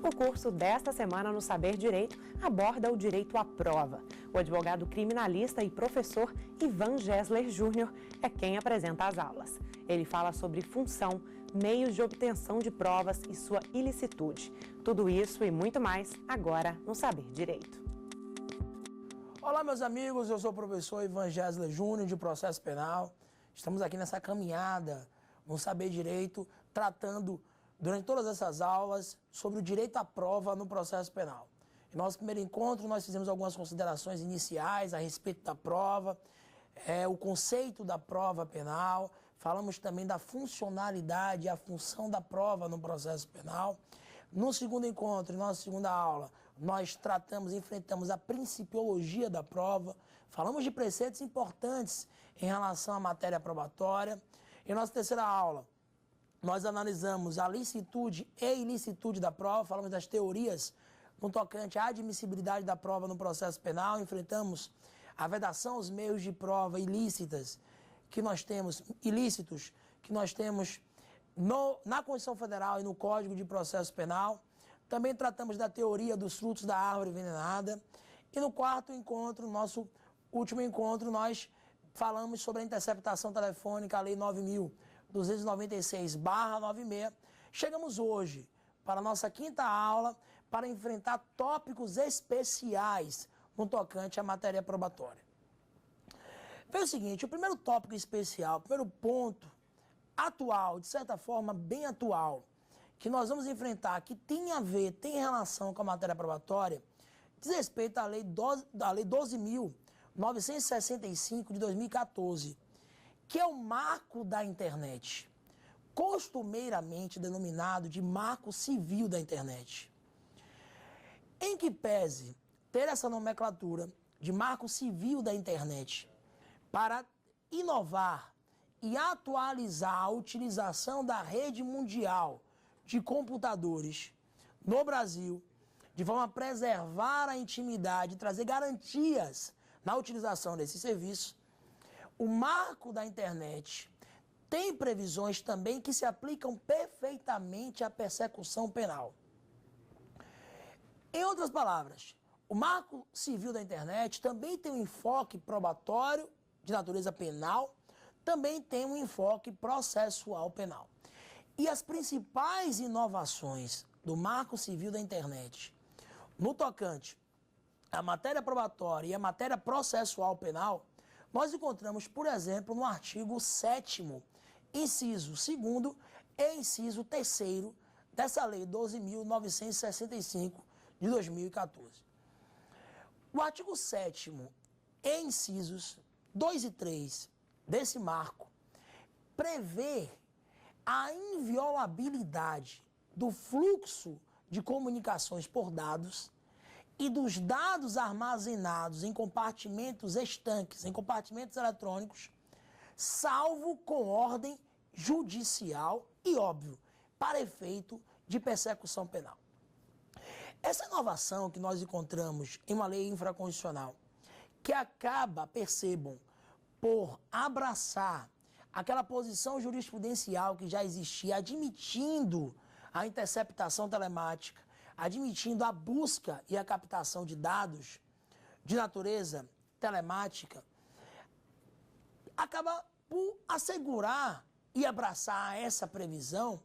O curso desta semana no Saber Direito aborda o direito à prova. O advogado criminalista e professor Ivan Gessler Júnior é quem apresenta as aulas. Ele fala sobre função, meios de obtenção de provas e sua ilicitude. Tudo isso e muito mais agora no Saber Direito. Olá, meus amigos, eu sou o professor Ivan Gessler Júnior, de Processo Penal. Estamos aqui nessa caminhada no Saber Direito, tratando durante todas essas aulas sobre o direito à prova no processo penal. Em nosso primeiro encontro, nós fizemos algumas considerações iniciais a respeito da prova, o conceito da prova penal, falamos também da funcionalidade e a função da prova no processo penal. No segundo encontro, em nossa segunda aula, nós enfrentamos a principiologia da prova, falamos de preceitos importantes em relação à matéria probatória. Em nossa terceira aula, nós analisamos a licitude e ilicitude da prova, falamos das teorias no tocante à admissibilidade da prova no processo penal, enfrentamos a vedação aos meios de prova ilícitos que nós temos na Constituição Federal e no Código de Processo Penal. Também tratamos da teoria dos frutos da árvore envenenada. E no quarto encontro, nosso último encontro, nós falamos sobre a interceptação telefônica, a Lei 9.296/96. Chegamos hoje para a nossa quinta aula para enfrentar tópicos especiais no tocante à matéria probatória. Veja o seguinte, o primeiro tópico especial, o primeiro ponto atual, de certa forma bem atual, que nós vamos enfrentar, que tem relação com a matéria probatória, diz respeito à Lei 12.965 de 2014, que é o marco da internet, costumeiramente denominado de marco civil da internet. Em que pese ter essa nomenclatura de marco civil da internet para inovar e atualizar a utilização da rede mundial de computadores no Brasil, de forma a preservar a intimidade e trazer garantias na utilização desse serviço, o marco da internet tem previsões também que se aplicam perfeitamente à persecução penal. Em outras palavras, o marco civil da internet também tem um enfoque probatório de natureza penal, também tem um enfoque processual penal. E as principais inovações do marco civil da internet no tocante à matéria probatória e à matéria processual penal, nós encontramos, por exemplo, no artigo 7º, inciso 2º e inciso 3º dessa Lei 12.965 de 2014. O artigo 7º e incisos 2 e 3 desse marco prevê a inviolabilidade do fluxo de comunicações por dados e dos dados armazenados em compartimentos estanques, em compartimentos eletrônicos, salvo com ordem judicial e, óbvio, para efeito de persecução penal. Essa inovação que nós encontramos em uma lei infraconstitucional, que acaba, percebam, por abraçar aquela posição jurisprudencial que já existia, admitindo a interceptação telemática, admitindo a busca e a captação de dados de natureza telemática, acaba por assegurar e abraçar essa previsão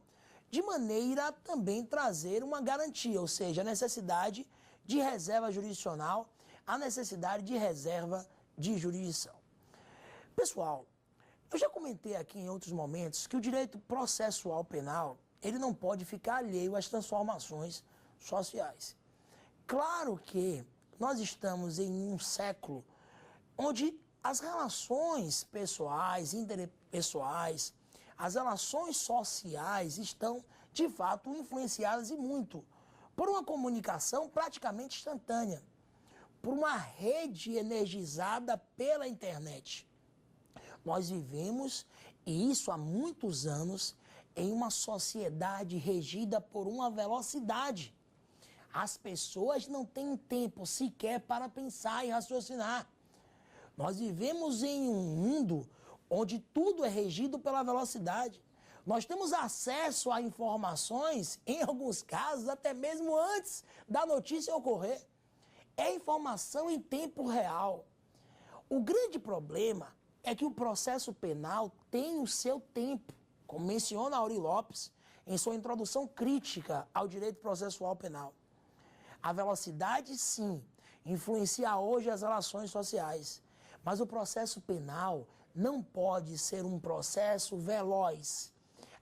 de maneira a também trazer uma garantia, ou seja, a necessidade de reserva jurisdicional, a necessidade de reserva de jurisdição. Pessoal, eu já comentei aqui em outros momentos que o direito processual penal, ele não pode ficar alheio às transformações sociais. Claro que nós estamos em um século onde as relações pessoais, interpessoais, as relações sociais estão, de fato, influenciadas e muito por uma comunicação praticamente instantânea, por uma rede energizada pela internet. Nós vivemos, e isso há muitos anos, em uma sociedade regida por uma velocidade. As pessoas não têm tempo sequer para pensar e raciocinar. Nós vivemos em um mundo onde tudo é regido pela velocidade, Nós temos acesso a informações, em alguns casos, até mesmo antes da notícia ocorrer. É informação em tempo real. O grande problema é que o processo penal tem o seu tempo, como menciona Auri Lopes em sua introdução crítica ao direito processual penal. A velocidade, sim, influencia hoje as relações sociais, mas o processo penal não pode ser um processo veloz,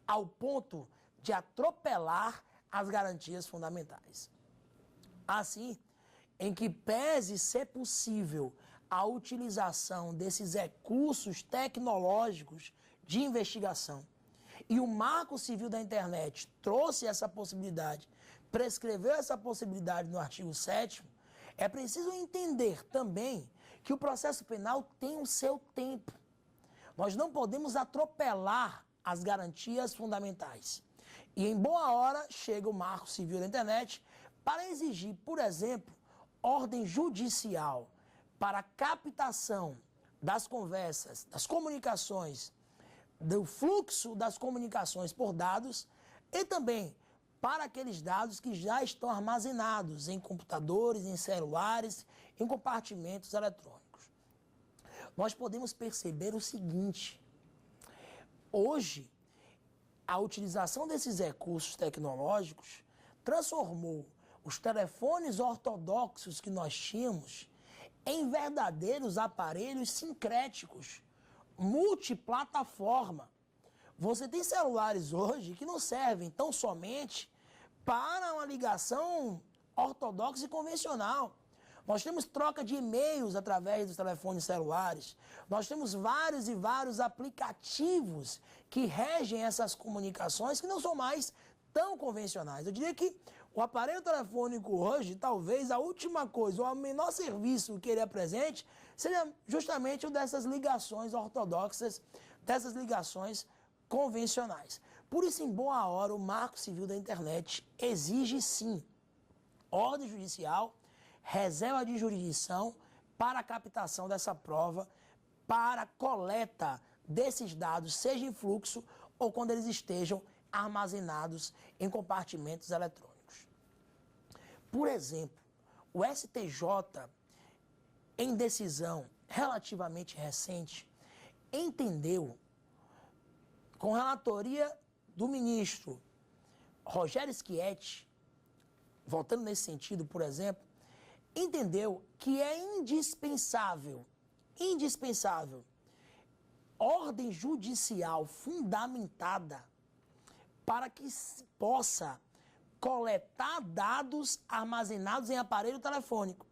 ao ponto de atropelar as garantias fundamentais. Assim, em que pese ser possível a utilização desses recursos tecnológicos de investigação, e o Marco Civil da Internet trouxe essa possibilidade, prescreveu essa possibilidade no artigo 7º, é preciso entender também que o processo penal tem o seu tempo. Nós não podemos atropelar as garantias fundamentais. E em boa hora chega o Marco Civil da Internet para exigir, por exemplo, ordem judicial para captação das conversas, das comunicações, do fluxo das comunicações por dados e também para aqueles dados que já estão armazenados em computadores, em celulares, em compartimentos eletrônicos. Nós podemos perceber o seguinte: hoje, a utilização desses recursos tecnológicos transformou os telefones ortodoxos que nós tínhamos em verdadeiros aparelhos sincréticos, multiplataforma. Você tem celulares hoje que não servem tão somente para uma ligação ortodoxa e convencional. Nós temos troca de e-mails através dos telefones celulares. Nós temos vários e vários aplicativos que regem essas comunicações que não são mais tão convencionais. Eu diria que o aparelho telefônico hoje, talvez a última coisa, ou o menor serviço que ele apresente, seria justamente o dessas ligações ortodoxas, dessas ligações convencionais. Por isso, em boa hora, o Marco Civil da Internet exige, sim, ordem judicial, reserva de jurisdição para a captação dessa prova, para a coleta desses dados, seja em fluxo ou quando eles estejam armazenados em compartimentos eletrônicos. Por exemplo, o STJ, em decisão relativamente recente, entendeu, com relatoria do ministro Rogério Schietti, voltando nesse sentido, por exemplo, entendeu que é indispensável ordem judicial fundamentada para que se possa coletar dados armazenados em aparelho telefônico.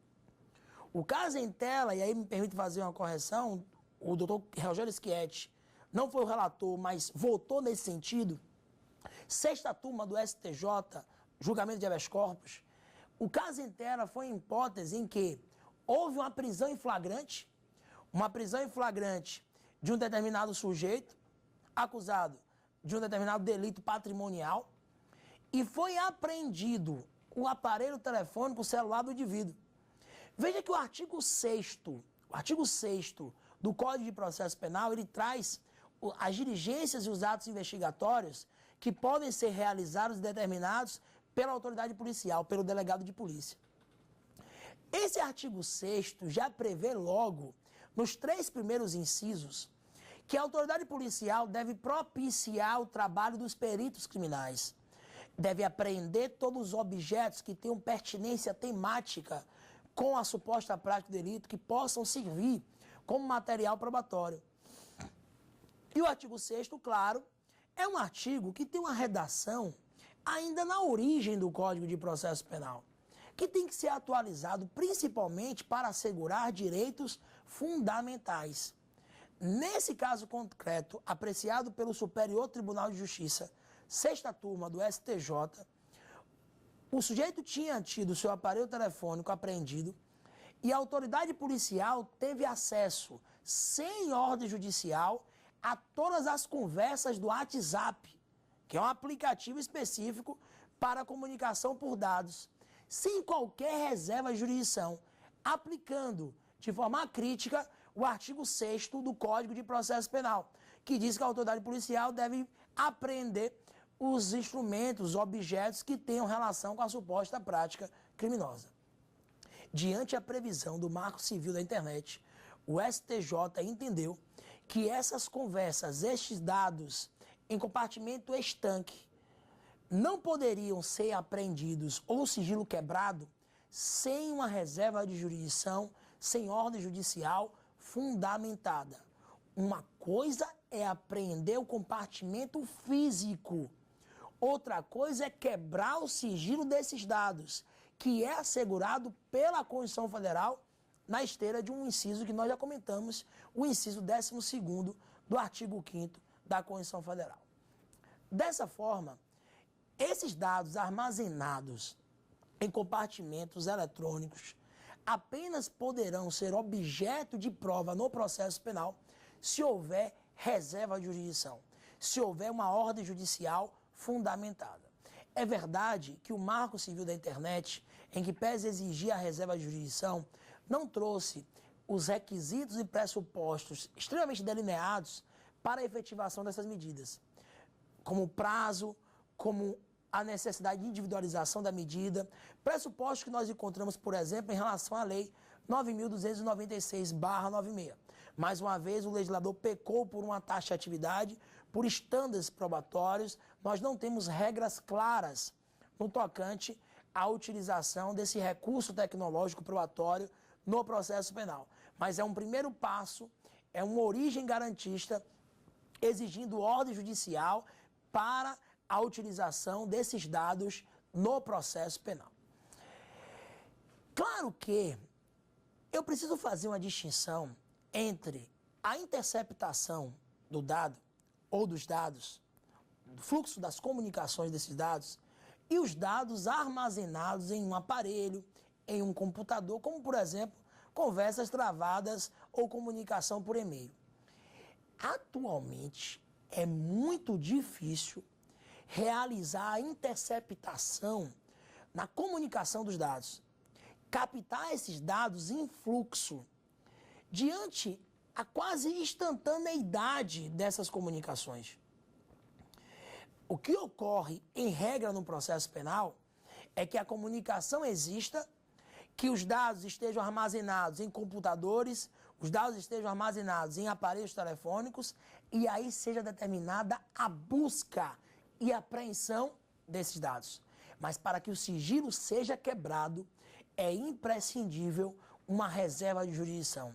O caso em tela, e aí me permite fazer uma correção, o doutor Rogério Schietti não foi o relator, mas votou nesse sentido. Sexta turma do STJ, julgamento de habeas corpus. O caso em tela foi em hipótese em que houve uma prisão em flagrante de um determinado sujeito, acusado de um determinado delito patrimonial, e foi apreendido o aparelho telefônico, o celular do indivíduo. Veja que o artigo 6º do Código de Processo Penal, ele traz as diligências e os atos investigatórios que podem ser realizados e determinados pela autoridade policial, pelo delegado de polícia. Esse artigo 6º já prevê logo, nos 3 primeiros incisos, que a autoridade policial deve propiciar o trabalho dos peritos criminais, deve apreender todos os objetos que tenham pertinência temática com a suposta prática do delito, que possam servir como material probatório. E o artigo 6º, claro, é um artigo que tem uma redação ainda na origem do Código de Processo Penal, que tem que ser atualizado principalmente para assegurar direitos fundamentais. Nesse caso concreto, apreciado pelo Superior Tribunal de Justiça, sexta turma do STJ, o sujeito tinha tido seu aparelho telefônico apreendido e a autoridade policial teve acesso, sem ordem judicial, a todas as conversas do WhatsApp, que é um aplicativo específico para comunicação por dados, sem qualquer reserva de jurisdição, aplicando de forma crítica o artigo 6º do Código de Processo Penal, que diz que a autoridade policial deve apreender os instrumentos, os objetos que tenham relação com a suposta prática criminosa. Diante a previsão do Marco Civil da Internet, o STJ entendeu que essas conversas, estes dados em compartimento estanque, não poderiam ser apreendidos ou sigilo quebrado sem uma reserva de jurisdição, sem ordem judicial fundamentada. Uma coisa é apreender o compartimento físico, outra coisa é quebrar o sigilo desses dados, que é assegurado pela Constituição Federal na esteira de um inciso que nós já comentamos, o inciso 12º do artigo 5º da Constituição Federal. Dessa forma, esses dados armazenados em compartimentos eletrônicos apenas poderão ser objeto de prova no processo penal se houver reserva de jurisdição, se houver uma ordem judicial fundamentada. É verdade que o Marco Civil da Internet, em que pese exigir a reserva de jurisdição, não trouxe os requisitos e pressupostos extremamente delineados para a efetivação dessas medidas, como o prazo, como a necessidade de individualização da medida, pressupostos que nós encontramos, por exemplo, em relação à Lei 9.296/96. Mais uma vez, o legislador pecou por uma taxatividade, por estándares probatórios. Nós não temos regras claras no tocante à utilização desse recurso tecnológico probatório no processo penal. Mas é um primeiro passo, é uma origem garantista, exigindo ordem judicial para a utilização desses dados no processo penal. Claro que eu preciso fazer uma distinção entre a interceptação do dado ou dos dados, do fluxo das comunicações desses dados, e os dados armazenados em um aparelho, em um computador, como, por exemplo, conversas travadas ou comunicação por e-mail. Atualmente, é muito difícil realizar a interceptação na comunicação dos dados, captar esses dados em fluxo, diante a quase instantaneidade dessas comunicações. O que ocorre, em regra, no processo penal, é que a comunicação exista, que os dados estejam armazenados em computadores, os dados estejam armazenados em aparelhos telefônicos, e aí seja determinada a busca e apreensão desses dados. Mas para que o sigilo seja quebrado, é imprescindível uma reserva de jurisdição.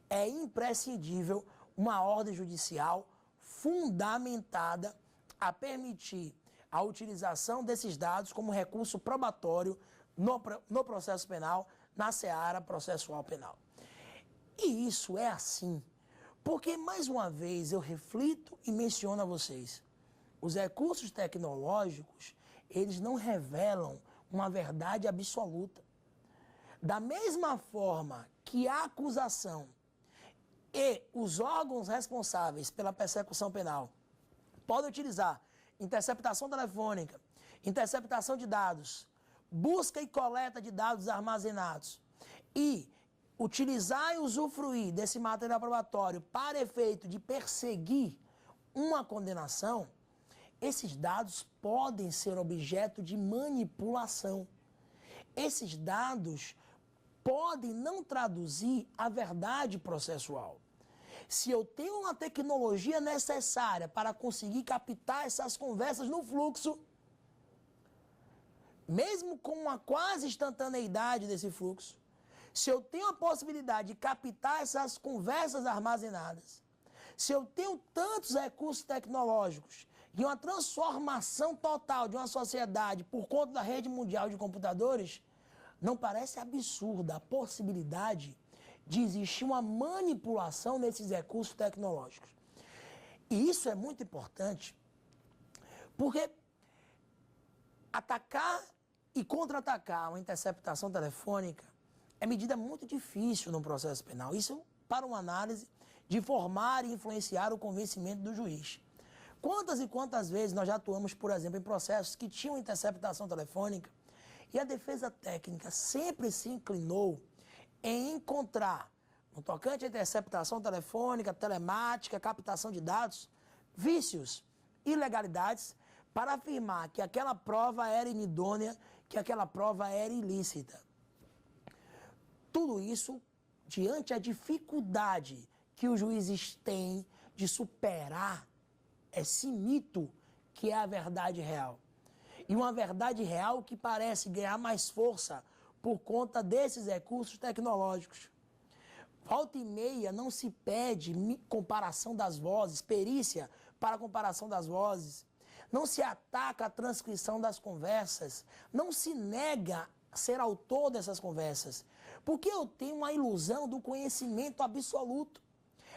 É imprescindível uma ordem judicial fundamentada a permitir a utilização desses dados como recurso probatório no processo penal, na seara processual penal. E isso é assim, porque, mais uma vez, eu reflito e menciono a vocês, os recursos tecnológicos, eles não revelam uma verdade absoluta. Da mesma forma que a acusação e os órgãos responsáveis pela persecução penal podem utilizar interceptação telefônica, interceptação de dados, busca e coleta de dados armazenados e utilizar e usufruir desse material probatório para efeito de perseguir uma condenação, esses dados podem ser objeto de manipulação. Esses dados podem não traduzir a verdade processual. Se eu tenho uma tecnologia necessária para conseguir captar essas conversas no fluxo, mesmo com uma quase instantaneidade desse fluxo, se eu tenho a possibilidade de captar essas conversas armazenadas, se eu tenho tantos recursos tecnológicos e uma transformação total de uma sociedade por conta da rede mundial de computadores, não parece absurda a possibilidade de existir uma manipulação nesses recursos tecnológicos. E isso é muito importante, porque atacar e contra-atacar uma interceptação telefônica é medida muito difícil no processo penal. Isso para uma análise de formar e influenciar o convencimento do juiz. Quantas e quantas vezes nós já atuamos, por exemplo, em processos que tinham interceptação telefônica e a defesa técnica sempre se inclinou em encontrar, no tocante à interceptação telefônica, telemática, captação de dados, vícios ilegalidades para afirmar que aquela prova era inidônea, que aquela prova era ilícita. Tudo isso diante da dificuldade que os juízes têm de superar esse mito que é a verdade real. E uma verdade real que parece ganhar mais força por conta desses recursos tecnológicos. Volta e meia não se pede comparação das vozes, perícia para comparação das vozes. Não se ataca a transcrição das conversas. Não se nega ser autor dessas conversas. Porque eu tenho uma ilusão do conhecimento absoluto.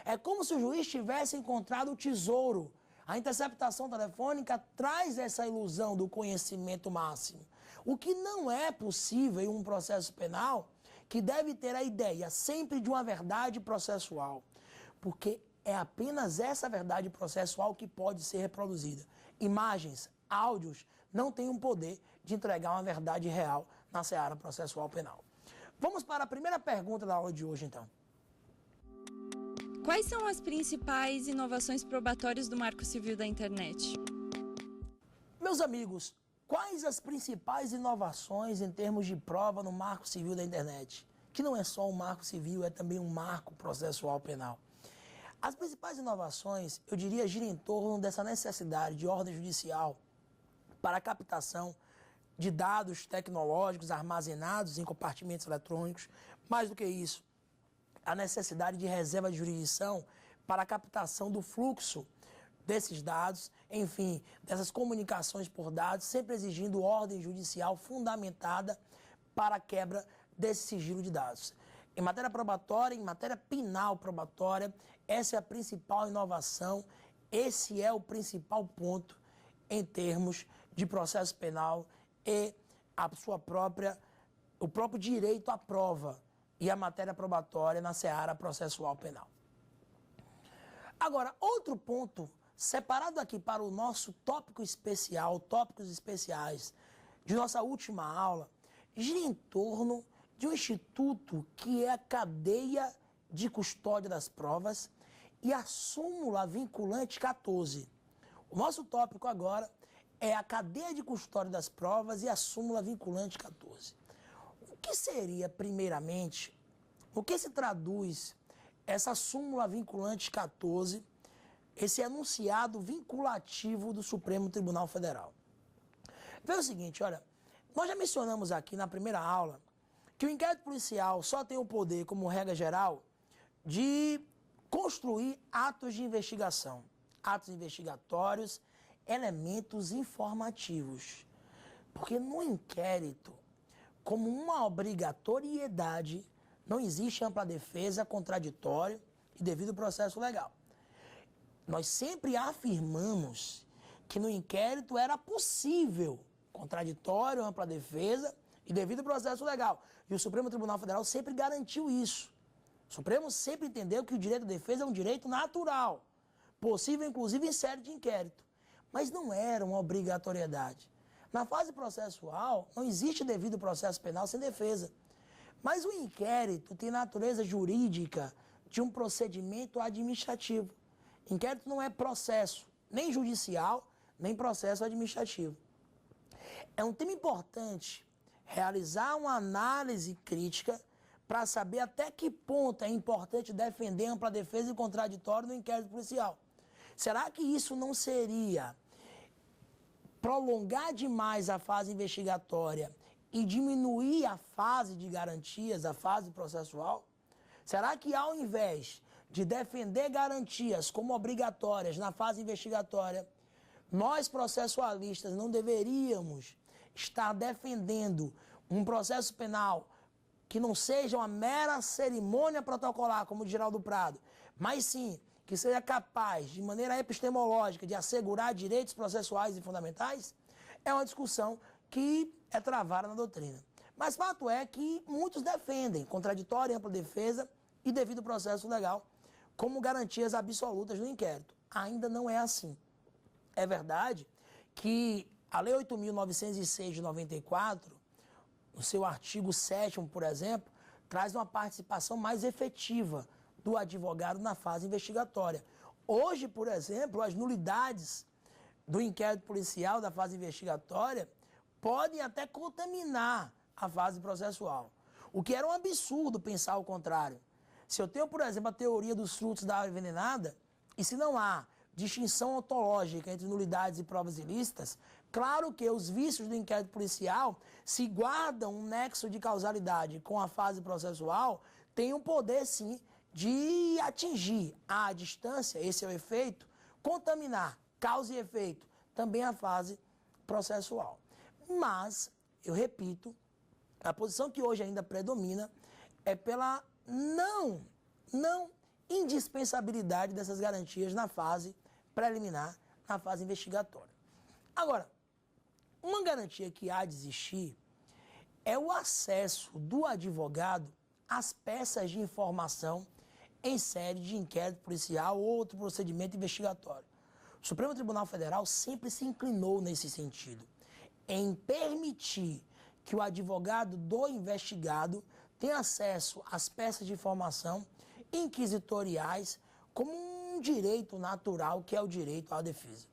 É como se o juiz tivesse encontrado o tesouro. A interceptação telefônica traz essa ilusão do conhecimento máximo. O que não é possível em um processo penal, que deve ter a ideia sempre de uma verdade processual. Porque é apenas essa verdade processual que pode ser reproduzida. Imagens, áudios, não têm o poder de entregar uma verdade real na seara processual penal. Vamos para a primeira pergunta da aula de hoje, então. Quais são as principais inovações probatórias do Marco Civil da Internet? Meus amigos, quais as principais inovações em termos de prova no Marco Civil da Internet? Que não é só um marco civil, é também um marco processual penal. As principais inovações, eu diria, giram em torno dessa necessidade de ordem judicial para a captação de dados tecnológicos armazenados em compartimentos eletrônicos. Mais do que isso, a necessidade de reserva de jurisdição para a captação do fluxo desses dados, enfim, dessas comunicações por dados, sempre exigindo ordem judicial fundamentada para a quebra desse sigilo de dados. Em matéria probatória, em matéria penal probatória, essa é a principal inovação, esse é o principal ponto em termos de processo penal e o próprio direito à prova e a matéria probatória na seara processual penal. Agora, outro ponto, separado aqui para o nosso tópico especial, tópicos especiais de nossa última aula, gira em torno de um instituto que é a cadeia de custódia das provas e a súmula vinculante 14. O nosso tópico agora é a cadeia de custódia das provas e a súmula vinculante 14. O que seria, primeiramente, o que se traduz essa súmula vinculante 14, esse enunciado vinculativo do Supremo Tribunal Federal? Veja o seguinte, olha, nós já mencionamos aqui na primeira aula que o inquérito policial só tem o poder, como regra geral, de construir atos de investigação, atos investigatórios, elementos informativos. Porque no inquérito, como uma obrigatoriedade, não existe ampla defesa, contraditório e devido processo legal. Nós sempre afirmamos que no inquérito era possível contraditório, ampla defesa e devido processo legal. E o Supremo Tribunal Federal sempre garantiu isso. O Supremo sempre entendeu que o direito à defesa é um direito natural, possível inclusive em série de inquérito, mas não era uma obrigatoriedade. Na fase processual, não existe devido processo penal sem defesa. Mas o inquérito tem natureza jurídica de um procedimento administrativo. Inquérito não é processo, nem judicial, nem processo administrativo. É um tema importante realizar uma análise crítica para saber até que ponto é importante defender ampla defesa e contraditório no inquérito policial. Será que isso não seria prolongar demais a fase investigatória e diminuir a fase de garantias, a fase processual? Será que ao invés de defender garantias como obrigatórias na fase investigatória, nós processualistas não deveríamos estar defendendo um processo penal que não seja uma mera cerimônia protocolar, como o de Geraldo Prado, mas sim que seja capaz, de maneira epistemológica, de assegurar direitos processuais e fundamentais? É uma discussão que é travada na doutrina. Mas fato é que muitos defendem contraditório, ampla defesa e devido processo legal como garantias absolutas no inquérito. Ainda não é assim. É verdade que a Lei 8.906 de 94, no seu artigo 7º, por exemplo, traz uma participação mais efetiva do advogado na fase investigatória. Hoje, por exemplo, as nulidades do inquérito policial, da fase investigatória, podem até contaminar a fase processual. O que era um absurdo pensar o contrário. Se eu tenho, por exemplo, a teoria dos frutos da árvore envenenada, e se não há distinção ontológica entre nulidades e provas ilícitas, claro que os vícios do inquérito policial, se guardam um nexo de causalidade com a fase processual, tem um poder, sim, de atingir à distância, esse é o efeito, contaminar, causa e efeito, também a fase processual. Mas, eu repito, a posição que hoje ainda predomina é pela não indispensabilidade dessas garantias na fase preliminar, na fase investigatória. Agora, uma garantia que há de existir é o acesso do advogado às peças de informação em sede de inquérito policial ou outro procedimento investigatório. O Supremo Tribunal Federal sempre se inclinou nesse sentido, em permitir que o advogado do investigado tenha acesso às peças de informação inquisitoriais como um direito natural, que é o direito à defesa.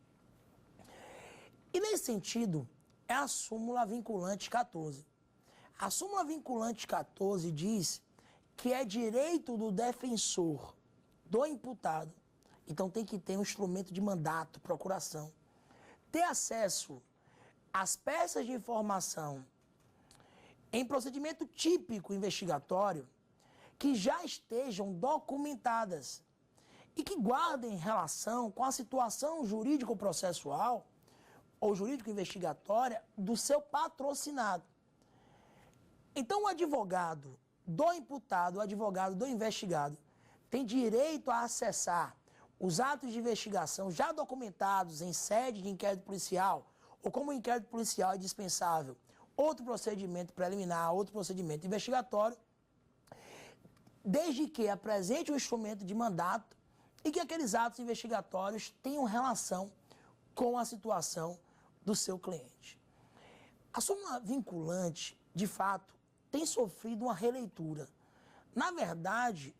E nesse sentido, é a súmula vinculante 14. A súmula vinculante 14 diz que é direito do defensor, do imputado, então tem que ter um instrumento de mandato, procuração, ter acesso às peças de informação em procedimento típico investigatório que já estejam documentadas e que guardem relação com a situação jurídico-processual ou jurídico-investigatória do seu patrocinado. Então, o advogado do imputado, o advogado do investigado, tem direito a acessar os atos de investigação já documentados em sede de inquérito policial, ou como o inquérito policial é dispensável, outro procedimento preliminar, outro procedimento investigatório, desde que apresente um instrumento de mandato e que aqueles atos investigatórios tenham relação com a situação do seu cliente. A súmula vinculante, de fato, tem sofrido uma releitura. Na verdade,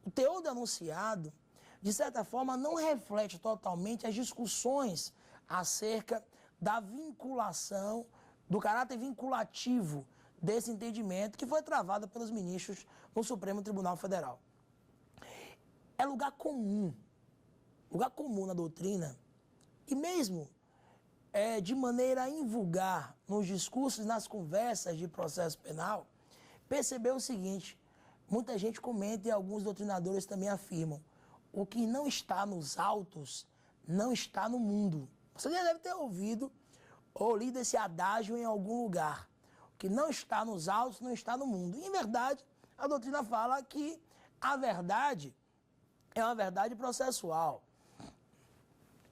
o teor do enunciado, de certa forma, não reflete totalmente as discussões acerca da vinculação, do caráter vinculativo desse entendimento que foi travado pelos ministros no Supremo Tribunal Federal. É lugar comum na doutrina, e mesmo de maneira invulgar nos discursos, nas conversas de processo penal, perceber o seguinte: muita gente comenta e alguns doutrinadores também afirmam: o que não está nos autos não está no mundo. Você já deve ter ouvido ou lido esse adágio em algum lugar. O que não está nos autos não está no mundo. E, em verdade, a doutrina fala que a verdade é uma verdade processual,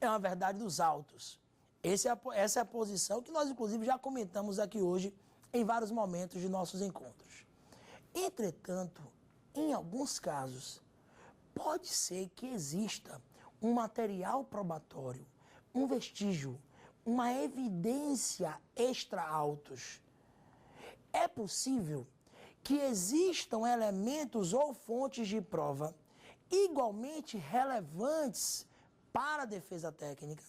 é uma verdade dos autos. Essa é a posição que nós, inclusive, já comentamos aqui hoje em vários momentos de nossos encontros. Entretanto, em alguns casos, pode ser que exista um material probatório, um vestígio, uma evidência extra-autos. É possível que existam elementos ou fontes de prova igualmente relevantes para a defesa técnica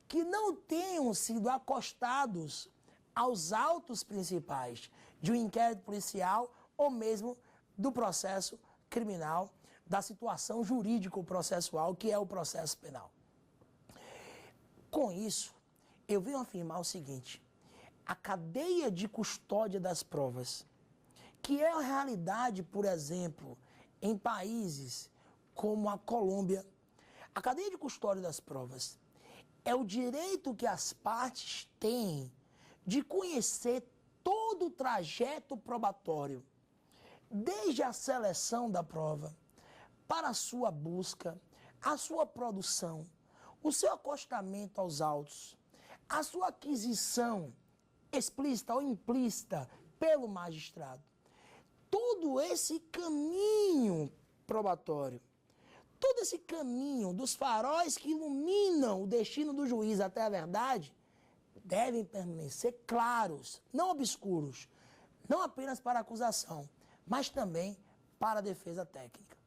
que não tenham sido acostados aos autos principais de um inquérito policial ou mesmo do processo criminal, da situação jurídico-processual que é o processo penal. Com isso, eu venho afirmar o seguinte: a cadeia de custódia das provas, que é a realidade, por exemplo, em países como a Colômbia, a cadeia de custódia das provas é o direito que as partes têm de conhecer todo o trajeto probatório, desde a seleção da prova, para a sua busca, a sua produção, o seu acostamento aos autos, a sua aquisição explícita ou implícita pelo magistrado. Todo esse caminho probatório, todo esse caminho dos faróis que iluminam o destino do juiz até a verdade, devem permanecer claros, não obscuros, não apenas para a acusação, mas também para a defesa técnica.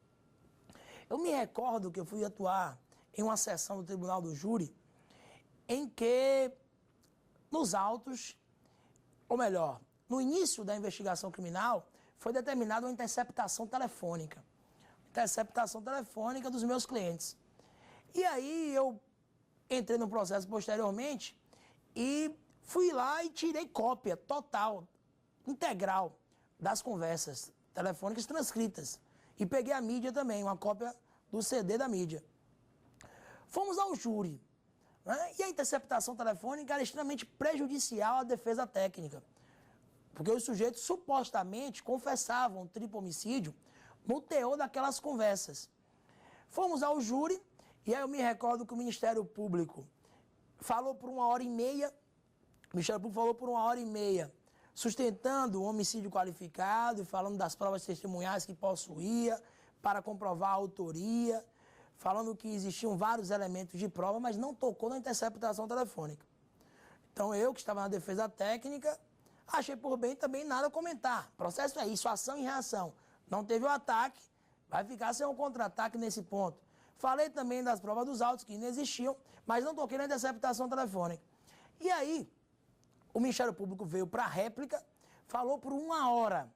Eu me recordo que eu fui atuar em uma sessão do Tribunal do Júri em que nos autos, ou melhor, no início da investigação criminal, foi determinada uma interceptação telefônica. Interceptação telefônica dos meus clientes. E aí eu entrei no processo posteriormente e fui lá e tirei cópia total, integral, das conversas telefônicas transcritas. E peguei a mídia também, uma cópia do CD da mídia. Fomos ao júri, né? E a interceptação telefônica era extremamente prejudicial à defesa técnica, porque os sujeitos supostamente confessavam triplo homicídio no teor daquelas conversas. Fomos ao júri, e aí eu me recordo que o Ministério Público falou por 1h30, o Ministério Público falou por 1h30, sustentando o homicídio qualificado e falando das provas testemunhais que possuía para comprovar a autoria, falando que existiam vários elementos de prova, mas não tocou na interceptação telefônica. Então eu, que estava na defesa técnica, achei por bem também nada a comentar. O processo é isso, ação e reação. Não teve o ataque, vai ficar sem um contra-ataque nesse ponto. Falei também das provas dos autos, que não existiam, mas não toquei na interceptação telefônica. E aí, o Ministério Público veio para a réplica, falou por 1 hora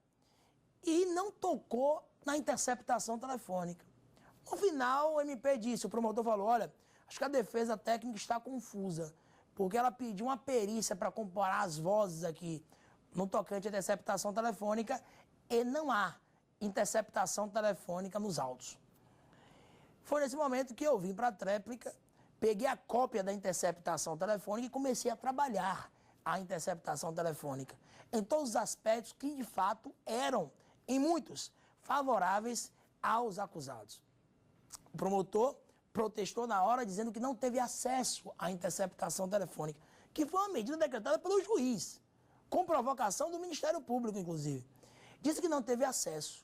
e não tocou na interceptação telefônica. No final, o MP disse, o promotor falou, olha, acho que a defesa técnica está confusa, porque ela pediu uma perícia para comparar as vozes aqui no tocante à interceptação telefônica e não há interceptação telefônica nos autos. Foi nesse momento que eu vim para a tréplica, peguei a cópia da interceptação telefônica e comecei a trabalhar a interceptação telefônica em todos os aspectos que, de fato, eram, em muitos, favoráveis aos acusados. O promotor protestou na hora dizendo que não teve acesso à interceptação telefônica, que foi uma medida decretada pelo juiz, com provocação do Ministério Público, inclusive. Disse que não teve acesso.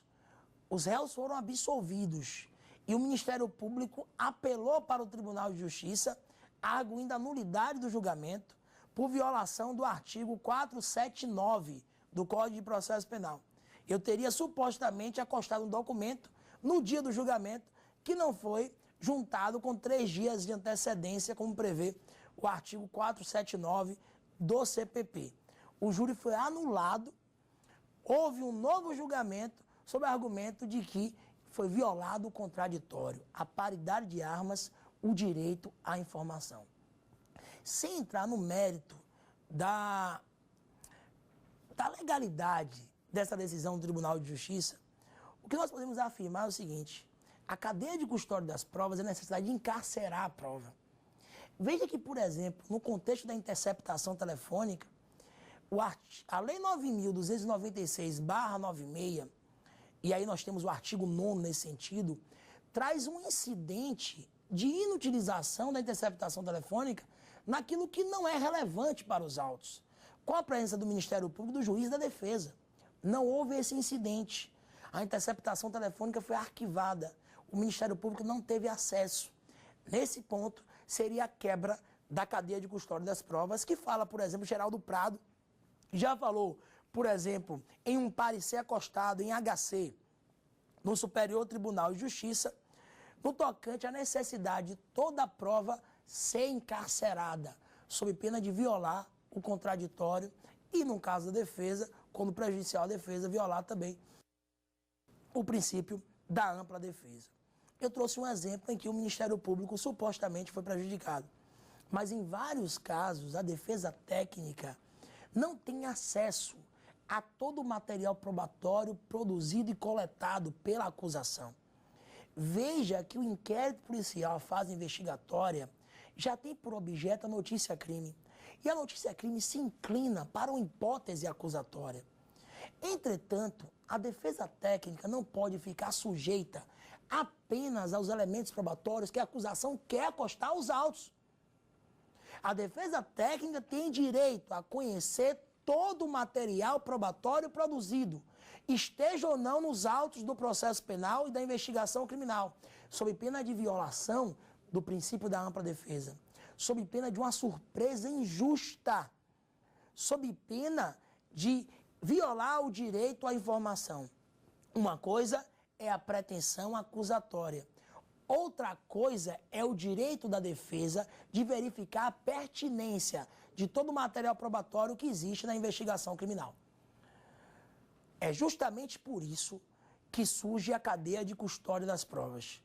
Os réus foram absolvidos e o Ministério Público apelou para o Tribunal de Justiça, arguindo a nulidade do julgamento por violação do artigo 479 do Código de Processo Penal. Eu teria supostamente acostado um documento no dia do julgamento que não foi juntado com 3 dias de antecedência, como prevê o artigo 479 do CPP. O júri foi anulado, houve um novo julgamento sob o argumento de que foi violado o contraditório, a paridade de armas, o direito à informação. Sem entrar no mérito da legalidade dessa decisão do Tribunal de Justiça, o que nós podemos afirmar é o seguinte: a cadeia de custódia das provas é a necessidade de encarcerar a prova. Veja que, por exemplo, no contexto da interceptação telefônica, a Lei 9.296/96, e aí nós temos o artigo 9º nesse sentido, traz um incidente de inutilização da interceptação telefônica naquilo que não é relevante para os autos, com a presença do Ministério Público e do juiz da defesa. Não houve esse incidente. A interceptação telefônica foi arquivada. O Ministério Público não teve acesso. Nesse ponto, seria a quebra da cadeia de custódia das provas, que fala, por exemplo, Geraldo Prado, já falou, por exemplo, em um parecer acostado em HC, no Superior Tribunal de Justiça, no tocante à necessidade de toda a prova ser encarcerada, sob pena de violar o contraditório e, no caso da defesa, quando prejudicial à defesa, violar também o princípio da ampla defesa. Eu trouxe um exemplo em que o Ministério Público supostamente foi prejudicado, mas em vários casos a defesa técnica não tem acesso a todo o material probatório produzido e coletado pela acusação. Veja que o inquérito policial, a fase investigatória, já tem por objeto a notícia-crime. E a notícia-crime se inclina para uma hipótese acusatória. Entretanto, a defesa técnica não pode ficar sujeita apenas aos elementos probatórios que a acusação quer acostar aos autos. A defesa técnica tem direito a conhecer todo o material probatório produzido, esteja ou não nos autos do processo penal e da investigação criminal, sob pena de violação do princípio da ampla defesa, sob pena de uma surpresa injusta, sob pena de violar o direito à informação. Uma coisa é a pretensão acusatória, Outra coisa é o direito da defesa de verificar a pertinência de todo o material probatório que existe na investigação criminal. É justamente por isso que surge a cadeia de custódia das provas.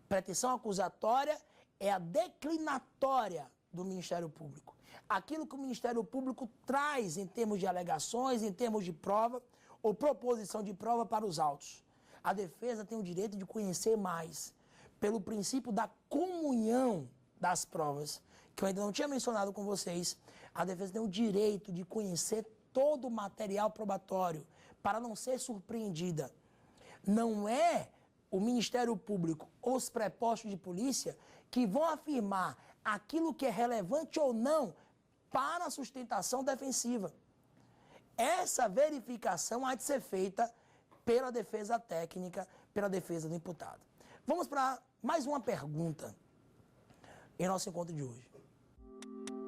Pretensão acusatória é a declinatória do Ministério Público. Aquilo que o Ministério Público traz em termos de alegações, em termos de prova ou proposição de prova para os autos. A defesa tem o direito de conhecer mais, pelo princípio da comunhão das provas, que eu ainda não tinha mencionado com vocês. A defesa tem o direito de conhecer todo o material probatório para não ser surpreendida. Não é o Ministério Público ou os prepostos de polícia que vão afirmar aquilo que é relevante ou não para a sustentação defensiva. Essa verificação há de ser feita pela defesa técnica, pela defesa do imputado. Vamos para mais uma pergunta em nosso encontro de hoje.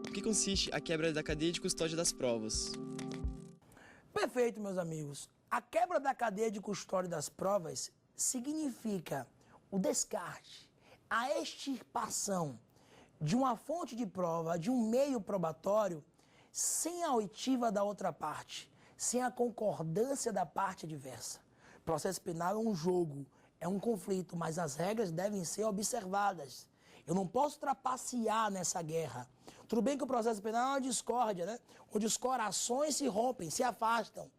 O que consiste a quebra da cadeia de custódia das provas? Perfeito, meus amigos. A quebra da cadeia de custódia das provas significa o descarte, a extirpação de uma fonte de prova, de um meio probatório, sem a oitiva da outra parte, sem a concordância da parte adversa. O processo penal é um jogo, é um conflito, mas as regras devem ser observadas. Eu não posso trapacear nessa guerra. Tudo bem que o processo penal é uma discórdia, né? Onde os corações se rompem, se afastam.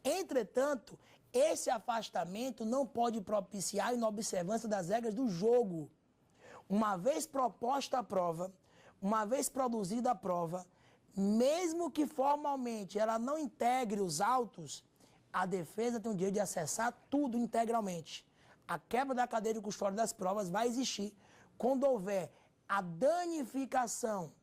Entretanto, esse afastamento não pode propiciar a inobservância das regras do jogo. Uma vez proposta a prova, uma vez produzida a prova, mesmo que formalmente ela não integre os autos, a defesa tem o direito de acessar tudo integralmente. A quebra da cadeia de custódia das provas vai existir quando houver a danificação,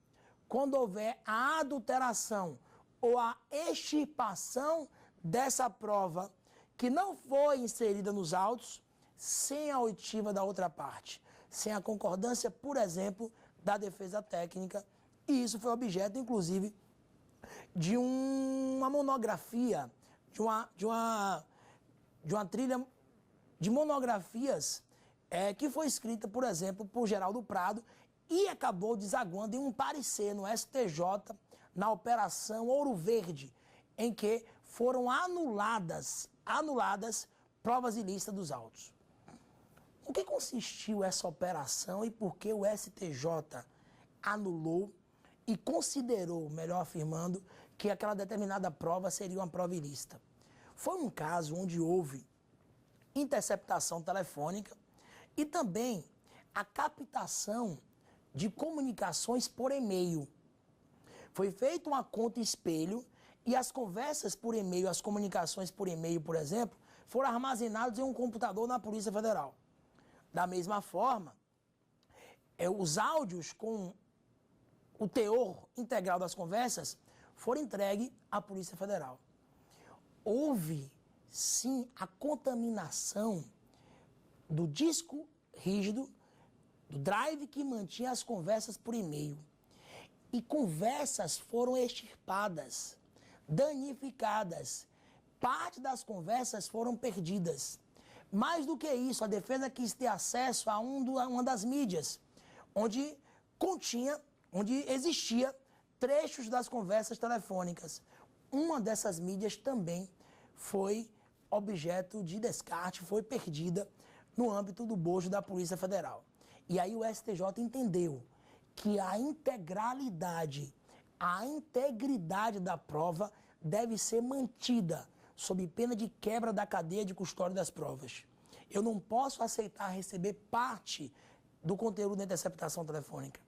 quando houver a adulteração ou a extirpação dessa prova que não foi inserida nos autos sem a oitiva da outra parte, sem a concordância, por exemplo, da defesa técnica. E isso foi objeto, inclusive, de uma monografia, de uma trilha de monografias que foi escrita, por exemplo, por Geraldo Prado e acabou desaguando em um parecer no STJ, na Operação Ouro Verde, em que foram anuladas provas ilícitas dos autos. O que consistiu essa operação e por que o STJ anulou e considerou, melhor afirmando, que aquela determinada prova seria uma prova ilícita? Foi um caso onde houve interceptação telefônica e também a captação de comunicações por e-mail. Foi feita uma conta espelho e as conversas por e-mail, as comunicações por e-mail, por exemplo, foram armazenadas em um computador na Polícia Federal. Da mesma forma, os áudios com o teor integral das conversas foram entregues à Polícia Federal. Houve, sim, a contaminação do disco rígido, do drive que mantinha as conversas por e-mail. E conversas foram extirpadas, danificadas. Parte das conversas foram perdidas. Mais do que isso, a defesa quis ter acesso a uma das mídias, onde existia trechos das conversas telefônicas. Uma dessas mídias também foi objeto de descarte, foi perdida no âmbito do bojo da Polícia Federal. E aí o STJ entendeu que a integralidade, a integridade da prova deve ser mantida sob pena de quebra da cadeia de custódia das provas. Eu não posso aceitar receber parte do conteúdo da interceptação telefônica.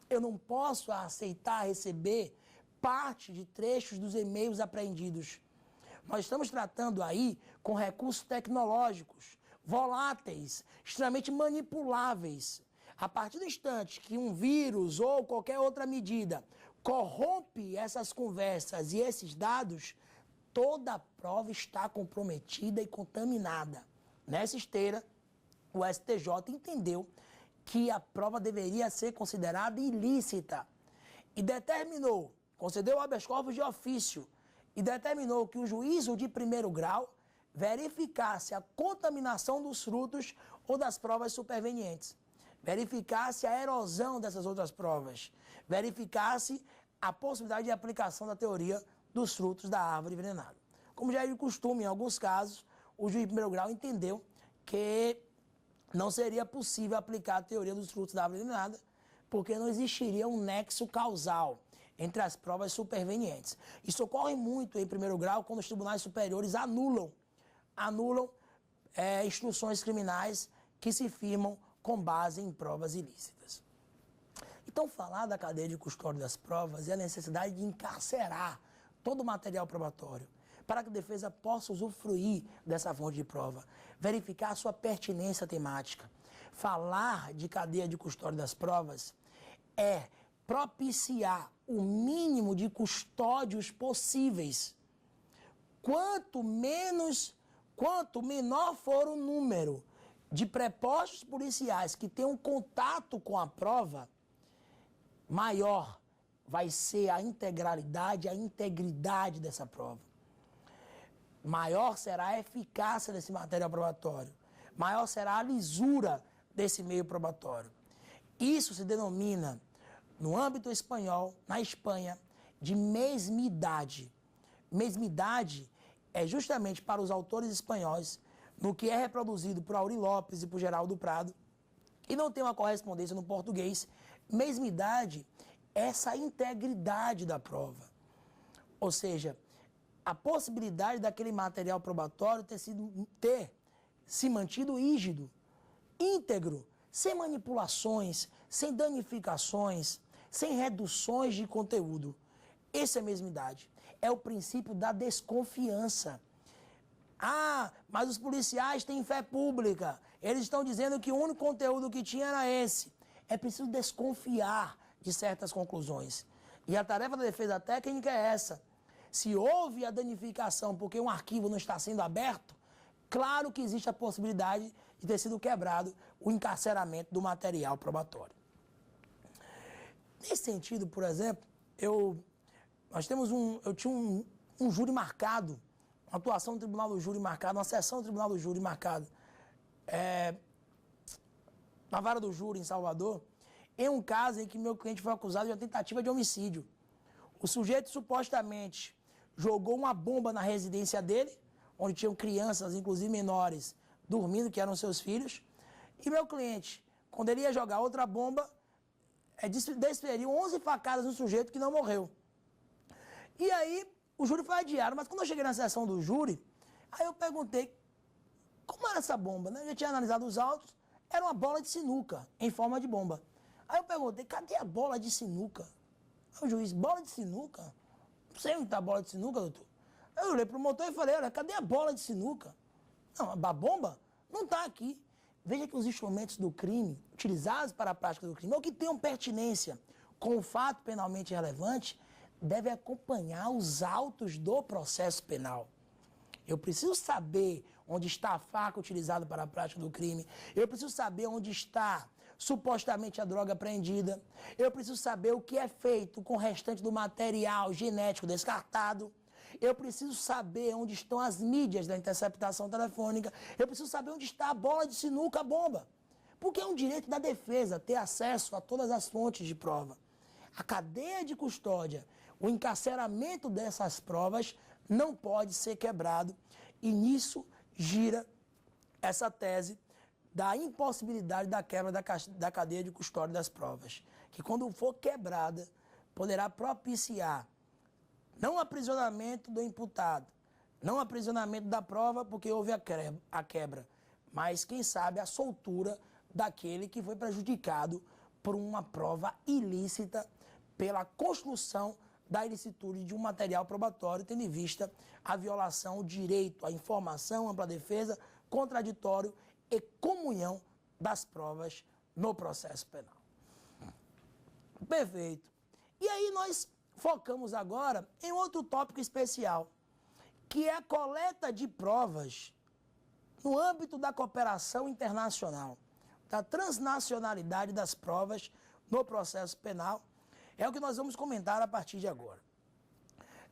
Eu não posso aceitar receber parte de trechos dos e-mails apreendidos. Nós estamos tratando aí com recursos tecnológicos, voláteis, extremamente manipuláveis. A partir do instante que um vírus ou qualquer outra medida corrompe essas conversas e esses dados, toda a prova está comprometida e contaminada. Nessa esteira, o STJ entendeu que a prova deveria ser considerada ilícita e determinou, concedeu habeas corpus de ofício e determinou que o juízo de primeiro grau verificasse a contaminação dos frutos ou das provas supervenientes. verificar-se a erosão dessas outras provas, verificar-se a possibilidade de aplicação da teoria dos frutos da árvore envenenada. Como já é de costume, em alguns casos, o juiz de primeiro grau entendeu que não seria possível aplicar a teoria dos frutos da árvore envenenada, porque não existiria um nexo causal entre as provas supervenientes. Isso ocorre muito em primeiro grau quando os tribunais superiores anulam instruções criminais que se firmam com base em provas ilícitas. Então, falar da cadeia de custódia das provas é a necessidade de encarcerar todo o material probatório para que a defesa possa usufruir dessa fonte de prova, verificar a sua pertinência temática. Falar de cadeia de custódia das provas é propiciar o mínimo de custódios possíveis. Quanto menor for o número de prepostos policiais que tenham contato com a prova, maior vai ser a integralidade, a integridade dessa prova. Maior será a eficácia desse material probatório. Maior será a lisura desse meio probatório. Isso se denomina, no âmbito espanhol, na Espanha, de mesmidade. Mesmidade é justamente para os autores espanhóis, no que é reproduzido por Aurí Lopes e por Geraldo Prado, e não tem uma correspondência no português. Mesmidade é essa integridade da prova. Ou seja, a possibilidade daquele material probatório ter se mantido rígido, íntegro, sem manipulações, sem danificações, sem reduções de conteúdo. Essa é a mesmidade. É o princípio da desconfiança. Ah, mas os policiais têm fé pública. Eles estão dizendo que o único conteúdo que tinha era esse. É preciso desconfiar de certas conclusões. E a tarefa da defesa técnica é essa. Se houve a danificação porque um arquivo não está sendo aberto, claro que existe a possibilidade de ter sido quebrado o encarceramento do material probatório. Nesse sentido, por exemplo, eu tinha um júri marcado, uma atuação no Tribunal do Júri marcado, uma sessão do Tribunal do Júri marcado, na vara do júri em Salvador, em um caso em que meu cliente foi acusado de uma tentativa de homicídio. O sujeito supostamente jogou uma bomba na residência dele, onde tinham crianças, inclusive menores, dormindo, que eram seus filhos, e meu cliente, quando ele ia jogar outra bomba, desferiu 11 facadas no sujeito que não morreu. E aí, o júri foi adiado, mas quando eu cheguei na sessão do júri, aí eu perguntei como era essa bomba, né? Eu já tinha analisado os autos, era uma bola de sinuca, em forma de bomba. Aí eu perguntei, cadê a bola de sinuca? Aí o juiz, bola de sinuca? Não sei onde está a bola de sinuca, doutor. Aí eu olhei para o motor e falei, olha, cadê a bola de sinuca? Não, a bomba não está aqui. Veja que os instrumentos do crime, utilizados para a prática do crime, ou que tenham pertinência com o fato penalmente relevante, devem acompanhar os autos do processo penal. Eu preciso saber onde está a faca utilizada para a prática do crime. Eu preciso saber onde está supostamente a droga apreendida. Eu preciso saber o que é feito com o restante do material genético descartado. Eu preciso saber onde estão as mídias da interceptação telefônica. Eu preciso saber onde está a bola de sinuca, a bomba. Porque é um direito da defesa ter acesso a todas as fontes de prova. A cadeia de custódia, o encarceramento dessas provas não pode ser quebrado. E nisso gira essa tese da impossibilidade da quebra da cadeia de custódia das provas. Que quando for quebrada, poderá propiciar não o aprisionamento do imputado, não o aprisionamento da prova porque houve a quebra, mas, quem sabe, a soltura daquele que foi prejudicado por uma prova ilícita pela construção da ilicitude de um material probatório, tendo em vista a violação ao direito à informação, ampla defesa, contraditório e comunhão das provas no processo penal. Perfeito. E aí nós focamos agora em outro tópico especial, que é a coleta de provas no âmbito da cooperação internacional, da transnacionalidade das provas no processo penal. É o que nós vamos comentar a partir de agora.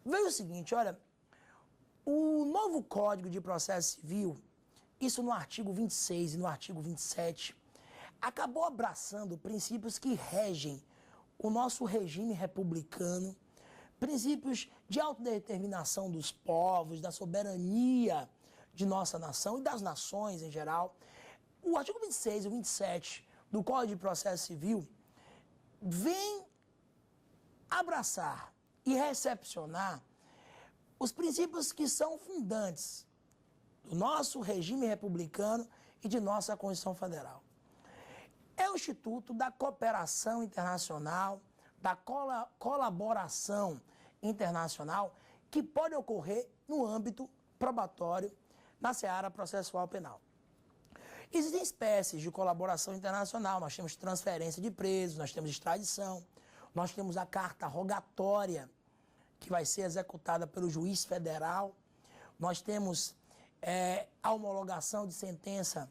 Veja o seguinte, olha, o novo Código de Processo Civil, isso no artigo 26 e no artigo 27, acabou abraçando princípios que regem o nosso regime republicano, princípios de autodeterminação dos povos, da soberania de nossa nação e das nações em geral. O artigo 26 e 27 do Código de Processo Civil vem abraçar e recepcionar os princípios que são fundantes do nosso regime republicano e de nossa Constituição Federal. É o Instituto da Cooperação Internacional, da colaboração internacional, que pode ocorrer no âmbito probatório, na seara processual penal. Existem espécies de colaboração internacional, nós temos transferência de presos, nós temos extradição, nós temos a carta rogatória, que vai ser executada pelo juiz federal, nós temos a homologação de sentença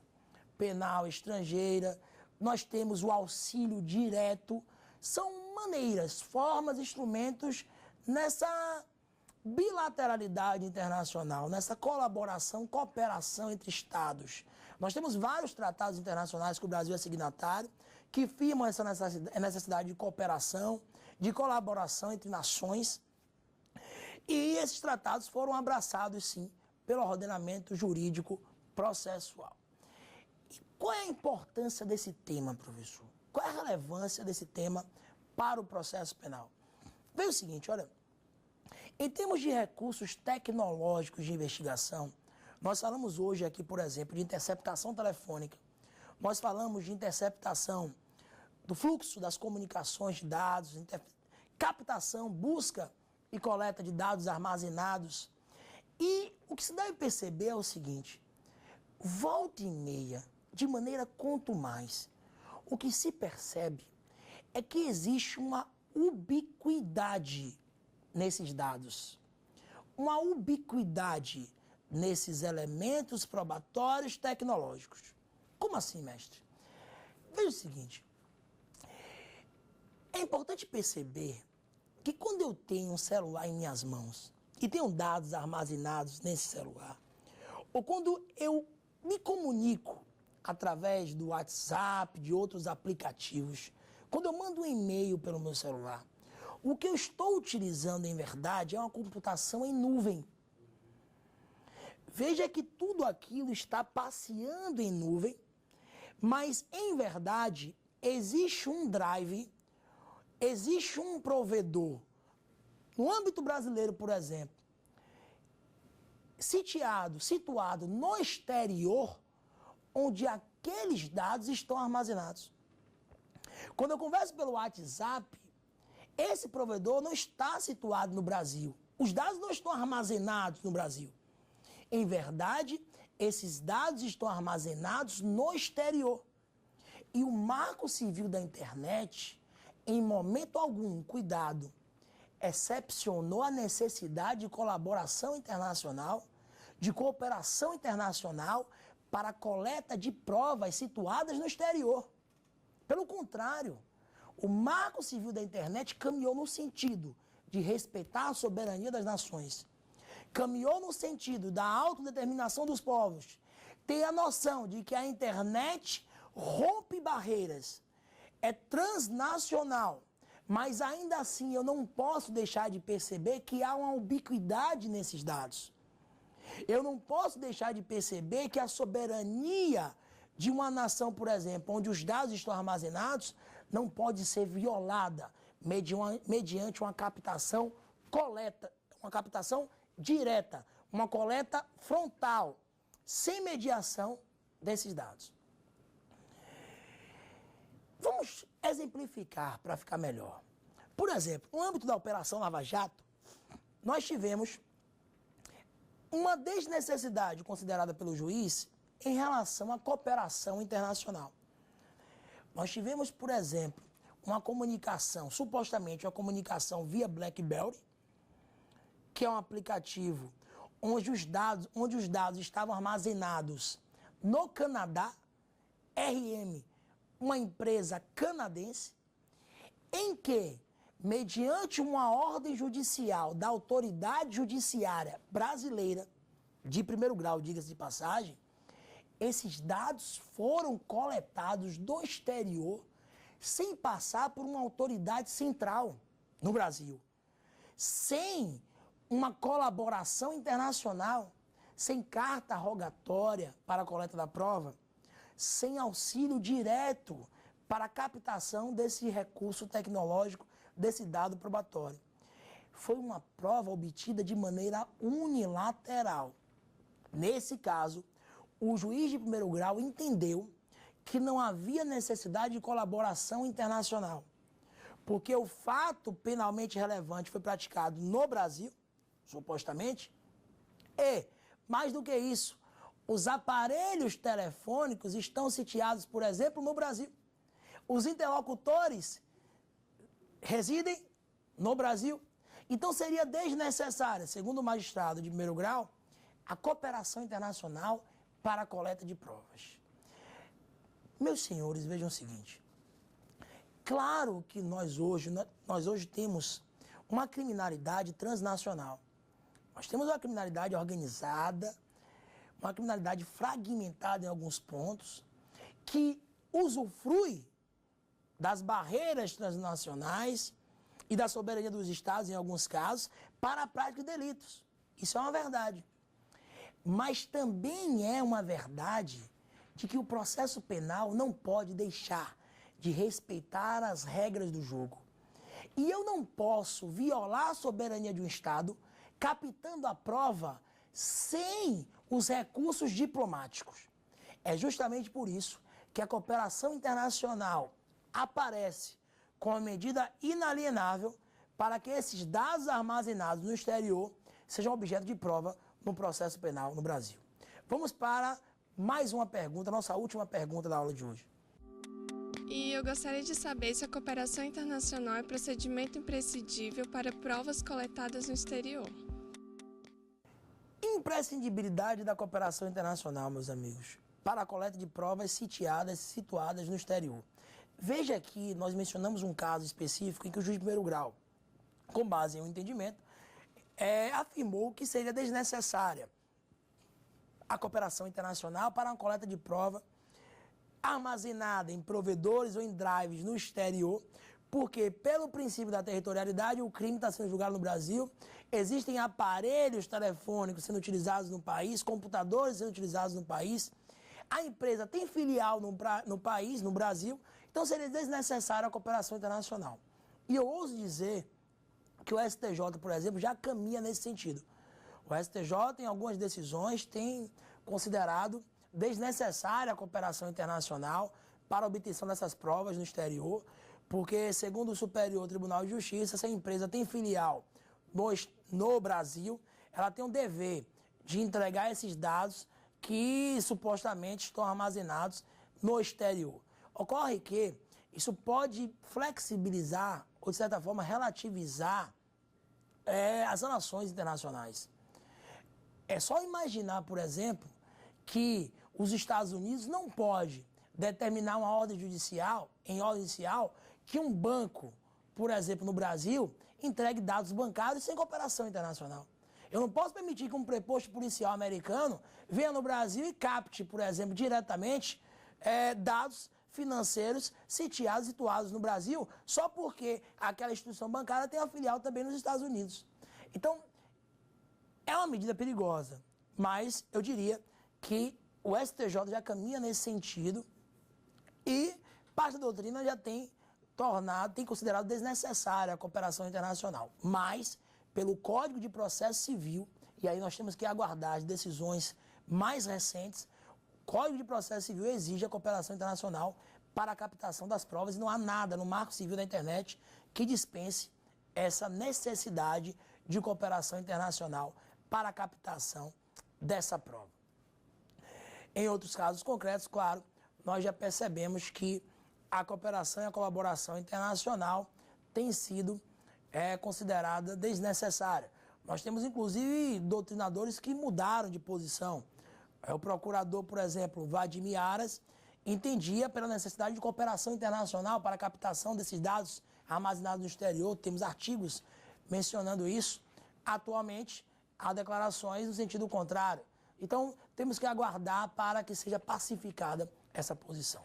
penal estrangeira, nós temos o auxílio direto, são maneiras, formas, instrumentos nessa bilateralidade internacional, nessa colaboração, cooperação entre Estados. Nós temos vários tratados internacionais que o Brasil é signatário, que firmam essa necessidade de cooperação, de colaboração entre nações. E esses tratados foram abraçados, sim, pelo ordenamento jurídico processual. E qual é a importância desse tema, professor? Qual é a relevância desse tema para o processo penal? Veja o seguinte, olha, em termos de recursos tecnológicos de investigação, nós falamos hoje aqui, por exemplo, de interceptação telefônica, nós falamos de interceptação do fluxo das comunicações de dados, captação, busca e coleta de dados armazenados. E o que se deve perceber é o seguinte, volta e meia, de maneira quanto mais, o que se percebe é que existe uma ubiquidade nesses dados, uma ubiquidade nesses elementos probatórios tecnológicos. Como assim, mestre? Veja o seguinte, é importante perceber que quando eu tenho um celular em minhas mãos e tenho dados armazenados nesse celular, ou quando eu me comunico através do WhatsApp, de outros aplicativos, quando eu mando um e-mail pelo meu celular, o que eu estou utilizando em verdade é uma computação em nuvem. Veja que tudo aquilo está passeando em nuvem, mas em verdade existe um drive, existe um provedor. No âmbito brasileiro, por exemplo, situado no exterior, onde aqueles dados estão armazenados. Quando eu converso pelo WhatsApp, esse provedor não está situado no Brasil. Os dados não estão armazenados no Brasil. Em verdade, esses dados estão armazenados no exterior. E o Marco Civil da Internet, em momento algum, cuidado, excepcionou a necessidade de colaboração internacional, de cooperação internacional para a coleta de provas situadas no exterior. Pelo contrário, o Marco Civil da Internet caminhou no sentido de respeitar a soberania das nações, caminhou no sentido da autodeterminação dos povos, ter a noção de que a internet rompe barreiras, é transnacional, mas ainda assim eu não posso deixar de perceber que há uma ubiquidade nesses dados. Eu não posso deixar de perceber que a soberania de uma nação, por exemplo, onde os dados estão armazenados, não pode ser violada mediante uma captação uma captação direta, uma coleta frontal, sem mediação desses dados. Vamos exemplificar para ficar melhor. Por exemplo, no âmbito da Operação Lava Jato, nós tivemos uma desnecessidade considerada pelo juiz em relação à cooperação internacional. Nós tivemos, por exemplo, uma comunicação, supostamente uma comunicação via BlackBerry, que é um aplicativo onde os dados estavam armazenados no Canadá, RM, uma empresa canadense, em que, mediante uma ordem judicial da autoridade judiciária brasileira, de primeiro grau, diga-se de passagem, esses dados foram coletados do exterior sem passar por uma autoridade central no Brasil, sem uma colaboração internacional, sem carta rogatória para a coleta da prova, sem auxílio direto para a captação desse recurso tecnológico, desse dado probatório. Foi uma prova obtida de maneira unilateral. Nesse caso, o juiz de primeiro grau entendeu que não havia necessidade de colaboração internacional, porque o fato penalmente relevante foi praticado no Brasil, supostamente, e, mais do que isso, os aparelhos telefônicos estão sitiados, por exemplo, no Brasil. Os interlocutores residem no Brasil. Então seria desnecessária, segundo o magistrado de primeiro grau, a cooperação internacional para a coleta de provas. Meus senhores, vejam o seguinte. Claro que nós hoje temos uma criminalidade transnacional. Nós temos uma criminalidade organizada, uma criminalidade fragmentada em alguns pontos, que usufrui das barreiras transnacionais e da soberania dos estados, em alguns casos, para a prática de delitos. Isso é uma verdade. Mas também é uma verdade de que o processo penal não pode deixar de respeitar as regras do jogo. E eu não posso violar a soberania de um Estado captando a prova sem os recursos diplomáticos. É justamente por isso que a cooperação internacional aparece como medida inalienável para que esses dados armazenados no exterior sejam objeto de prova no processo penal no Brasil. Vamos para mais uma pergunta, nossa última pergunta da aula de hoje. E eu gostaria de saber se a cooperação internacional é procedimento imprescindível para provas coletadas no exterior. Imprescindibilidade da cooperação internacional, meus amigos, para a coleta de provas situadas no exterior. Veja que nós mencionamos um caso específico em que o juiz de primeiro grau, com base em um entendimento, afirmou que seria desnecessária a cooperação internacional para uma coleta de prova armazenada em provedores ou em drives no exterior, porque, pelo princípio da territorialidade, o crime está sendo julgado no Brasil, existem aparelhos telefônicos sendo utilizados no país, computadores sendo utilizados no país, a empresa tem filial no país, no Brasil, então seria desnecessária a cooperação internacional. E eu ouso dizer que o STJ, por exemplo, já caminha nesse sentido. O STJ, em algumas decisões, tem considerado desnecessária a cooperação internacional para a obtenção dessas provas no exterior, porque, segundo o Superior Tribunal de Justiça, se a empresa tem filial no Brasil, ela tem o dever de entregar esses dados que supostamente estão armazenados no exterior. Ocorre que isso pode flexibilizar, ou de certa forma relativizar as sanções internacionais. É só imaginar, por exemplo, que os Estados Unidos não podem determinar uma ordem judicial, que um banco, por exemplo, no Brasil, entregue dados bancários sem cooperação internacional. Eu não posso permitir que um preposto policial americano venha no Brasil e capte, por exemplo, diretamente dados financeiros sitiados e situados no Brasil, só porque aquela instituição bancária tem uma filial também nos Estados Unidos. Então, é uma medida perigosa, mas eu diria que o STJ já caminha nesse sentido e parte da doutrina já tem considerado desnecessária a cooperação internacional. Mas, pelo Código de Processo Civil, e aí nós temos que aguardar as decisões mais recentes, o Código de Processo Civil exige a cooperação internacional para a captação das provas e não há nada no Marco Civil da Internet que dispense essa necessidade de cooperação internacional para a captação dessa prova. Em outros casos concretos, claro, nós já percebemos que a cooperação e a colaboração internacional tem sido considerada desnecessária. Nós temos, inclusive, doutrinadores que mudaram de posição. O procurador, por exemplo, Vladimir Aras, entendia pela necessidade de cooperação internacional para a captação desses dados armazenados no exterior. Temos artigos mencionando isso. Atualmente, há declarações no sentido contrário. Então, temos que aguardar para que seja pacificada essa posição.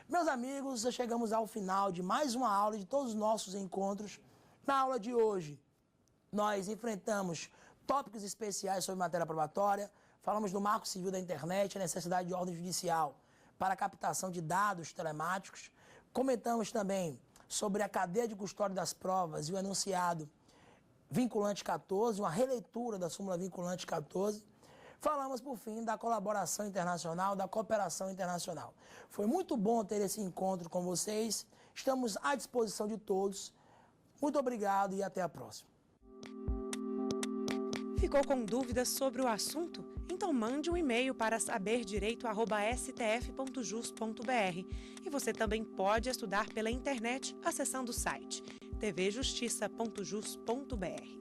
Meus amigos, chegamos ao final de mais uma aula de todos os nossos encontros. Na aula de hoje, nós enfrentamos tópicos especiais sobre matéria probatória, falamos do Marco Civil da Internet, a necessidade de ordem judicial para a captação de dados telemáticos, comentamos também sobre a cadeia de custódia das provas e o enunciado vinculante 14, uma releitura da súmula vinculante 14. Falamos, por fim, da colaboração internacional, da cooperação internacional. Foi muito bom ter esse encontro com vocês. Estamos à disposição de todos. Muito obrigado e até a próxima. Ficou com dúvidas sobre o assunto? Então mande um e-mail para saberdireito@stf.jus.br. E você também pode estudar pela internet acessando o site tvjustiça.jus.br.